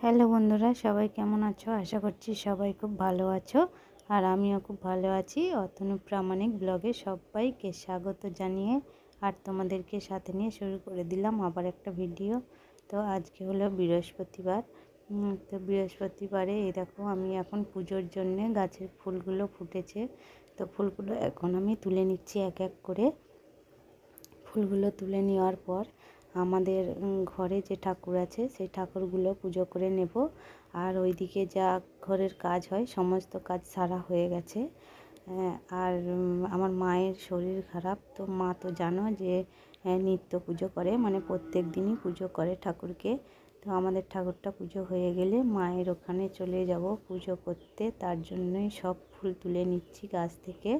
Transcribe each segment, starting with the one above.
Hello বন্ধুরা, সবাই কেমন আছো? আশা করছি সবাই খুব ভালো আছো আর আমিও খুব ভালো আছি। অতনু প্রামাণিক ব্লগে সবাইকে স্বাগত জানিয়ে আর তোমাদেরকে সাথে নিয়ে শুরু করে দিলাম আবার একটা ভিডিও। তো আজকে হলো বৃহস্পতিবার। তো বৃহস্পতিবারে এই দেখো আমি এখন পুজোর জন্যে গাছের ফুলগুলো ফুটেছে, তো ফুলগুলো এখন আমি তুলে নিচ্ছি এক এক করে। ফুলগুলো তুলে নেওয়ার পর আমাদের ঘরে যে ঠাকুর আছে সেই ঠাকুরগুলো পুজো করে নেব। আর ওইদিকে যা ঘরের কাজ হয় সমস্ত কাজ সারা হয়ে গেছে। আর আমার মায়ের শরীর খারাপ, তো মা তো জানো যে নিত্য পুজো করে, মানে প্রত্যেক দিনই পুজো করে ঠাকুরকে। তো আমাদের ঠাকুরটা পুজো হয়ে গেলে মায়ের ওখানে চলে যাব পুজো করতে, তার জন্যই সব ফুল তুলে নিচ্ছি গাছ থেকে।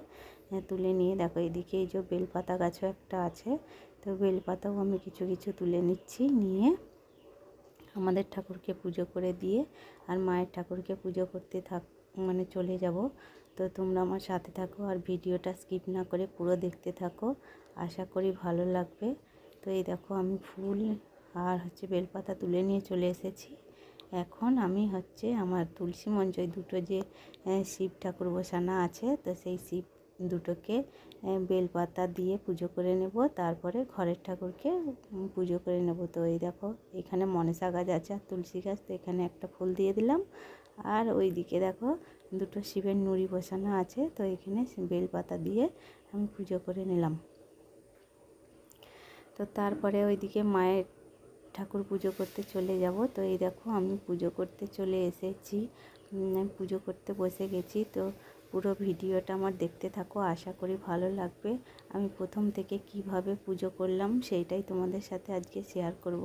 তুলে নিয়ে দেখো এদিকে এই যে বেলপাতা গাছও একটা আছে, তো বেলপাতাও আমি কিছু কিছু তুলে নিচ্ছি, নিয়ে আমাদের ঠাকুরকে পুজো করে দিয়ে আর মায়ের ঠাকুরকে পুজো করতে মানে চলে যাব। তো তোমরা আমার সাথে থাকো আর ভিডিওটা স্কিপ না করে পুরো দেখতে থাকো, আশা করি ভালো লাগবে। তো এই দেখো আমি ফুল আর বেলপাতা তুলে নিয়ে চলে এসেছি। এখন আমি আমার তুলসী মঞ্চ দুটো যে শিব ঠাকুর বসানো আছে, তো সেই শিব দুটোকে বেলপাতা দিয়ে পুজো করে নেব, তারপরে ঘরের ঠাকুরকে পুজো করে নেব। তো এই দেখো এখানে মনসা গাছ আছে আর তুলসী গাছ, তো এখানে একটা ফুল দিয়ে দিলাম। আর ওই দিকে দেখো দুটো শিবের নুড়ি বসানো আছে, তো এখানে বেলপাতা দিয়ে আমি পুজো করে নিলাম। তো তারপরে ওইদিকে মায়ের ঠাকুর পুজো করতে চলে যাব। তো এই দেখো আমি পুজো করতে চলে এসেছি, আমি পুজো করতে বসে গেছি। তো পুরো ভিডিওটা আমার দেখতে থাকো, আশা করি ভালো লাগবে। আমি প্রথম থেকে কিভাবে পুজো করলাম সেইটাই তোমাদের সাথে আজকে শেয়ার করব।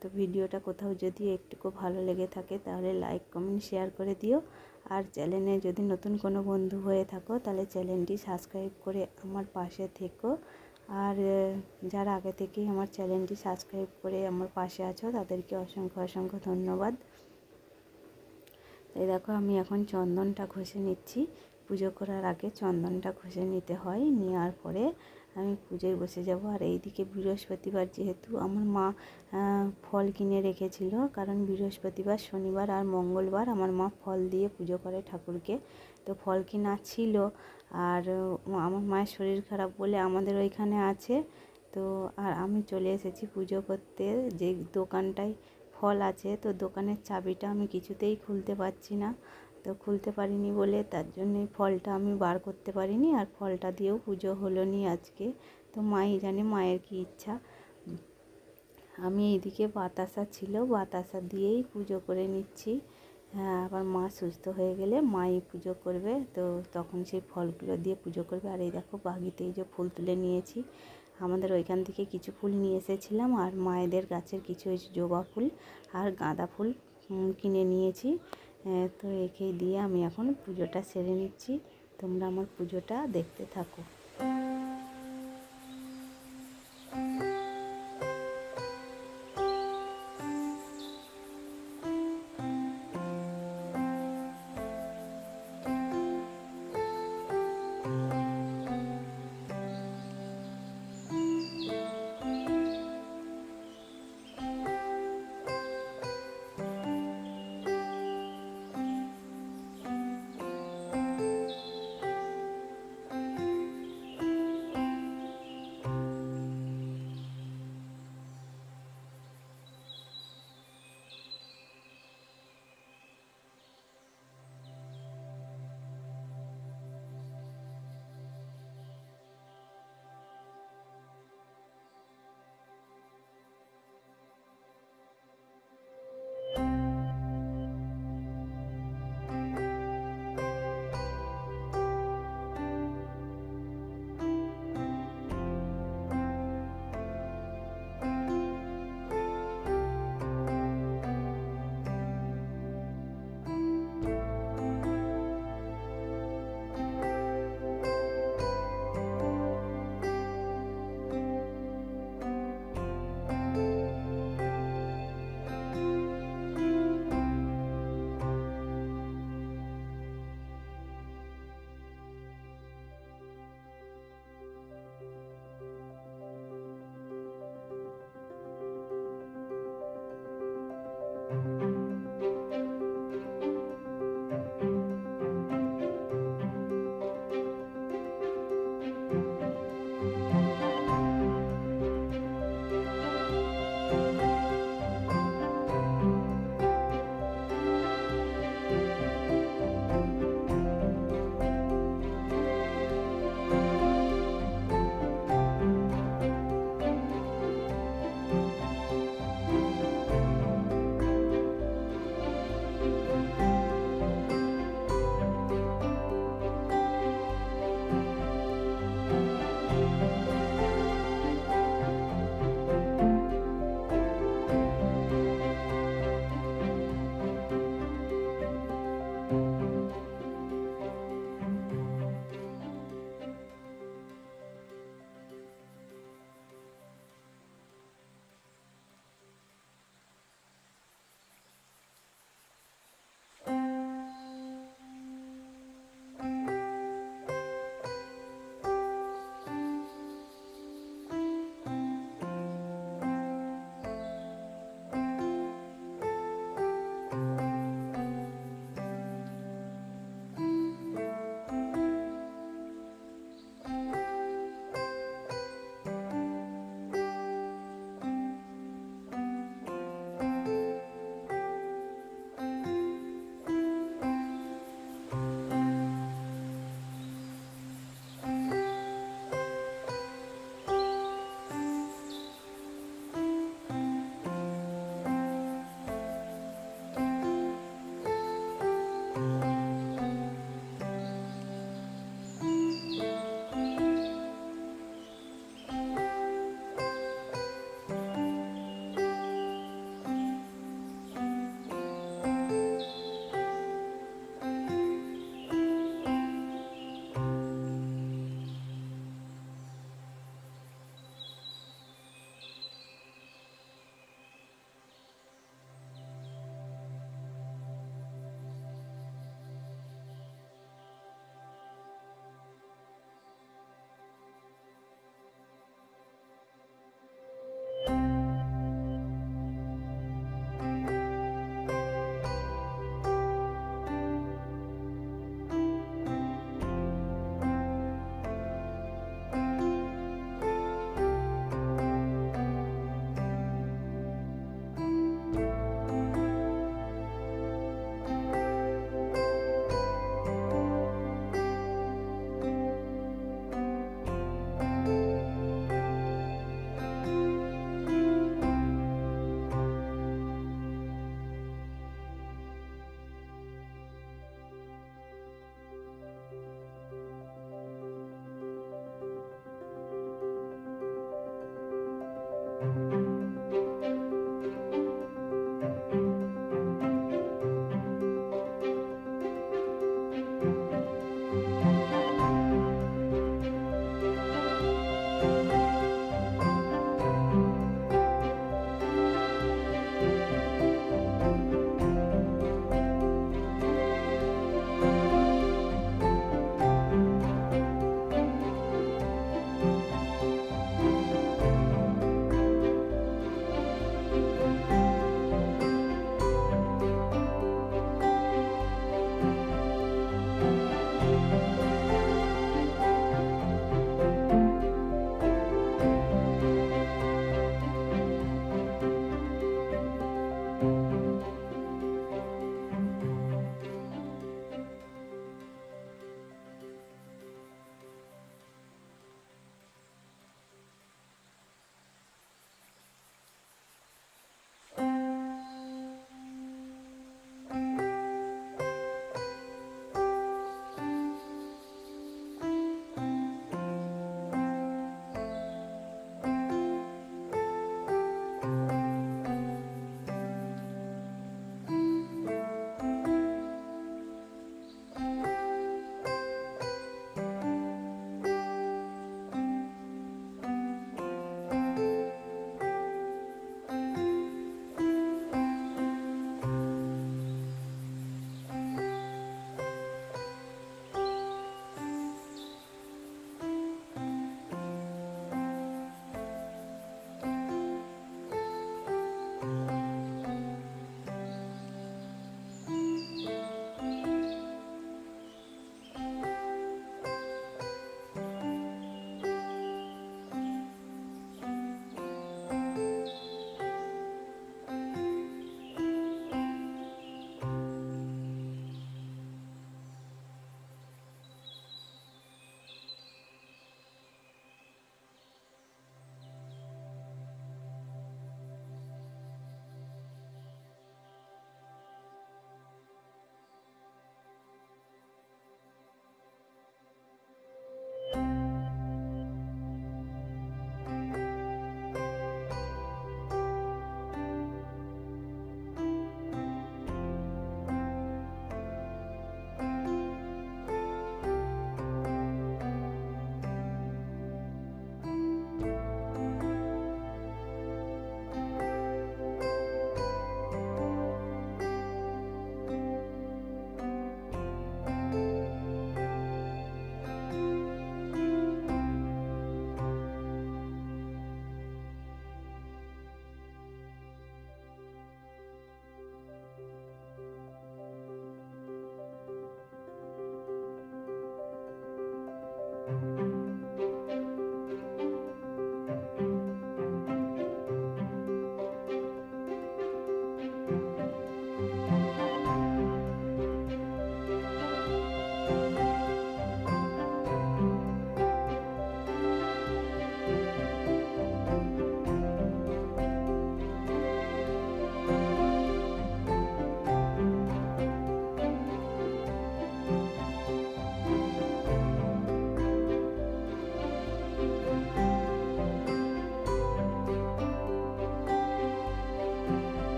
তো ভিডিওটা কোথাও যদি একটুকু ভালো লেগে থাকে তাহলে লাইক কমেন্ট শেয়ার করে দিও। আর চ্যানেলে যদি নতুন কোনো বন্ধু হয়ে থাকো তাহলে চ্যানেলটি সাবস্ক্রাইব করে আমার পাশে থেকো। আর যারা আগে থেকেই আমার চ্যানেলটি সাবস্ক্রাইব করে আমার পাশে আছো তাদেরকে অসংখ্য অসংখ্য ধন্যবাদ। এই দেখো আমি এখন চন্দনটা ঘষে নিচ্ছি। পুজো করার আগে চন্দনটা ঘষে নিতে হয়, নেওয়ার পরে আমি পুজোয় বসে যাব। আর এইদিকে বৃহস্পতিবার যেহেতু আমার মা ফল কিনে রেখেছিল, কারণ বৃহস্পতিবার, শনিবার আর মঙ্গলবার আমার মা ফল দিয়ে পুজো করে ঠাকুরকে। তো ফল কিনা ছিল, আর আমার মায়ের শরীর খারাপ বলে আমাদের ওইখানে আছে। তো আর আমি চলে এসেছি পুজো করতে যে দোকানটায় ফল আছে, তো দোকানের চাবিটা আমি কিছুতেই খুলতে পারছি না। তো খুলতে পারিনি বলে তার জন্যই ফলটা আমি বার করতে পারিনি, আর ফলটা দিয়েও পুজো হলো নি আজকে। তো মাই জানে মায়ের কী ইচ্ছা। আমি এইদিকে বাতাসা ছিল, বাতাসা দিয়েই পুজো করে নিচ্ছি। হ্যাঁ, আবার মা সুস্থ হয়ে গেলে মাই পুজো করবে, তো তখন সেই ফলগুলো দিয়ে পুজো করবে। আর এই দেখো বাগিতে এই যে ফুল তুলে নিয়েছি, আমাদের ওইখান থেকে কিছু ফুল নিয়ে এসেছিলাম, আর মায়েদের গাছের কিছু জবা ফুল আর গাঁদা ফুল কিনে নিয়েছি। তো একে দিয়ে আমি এখন পুজোটা সেরে নিচ্ছি, তোমরা আমার পুজোটা দেখতে থাকো।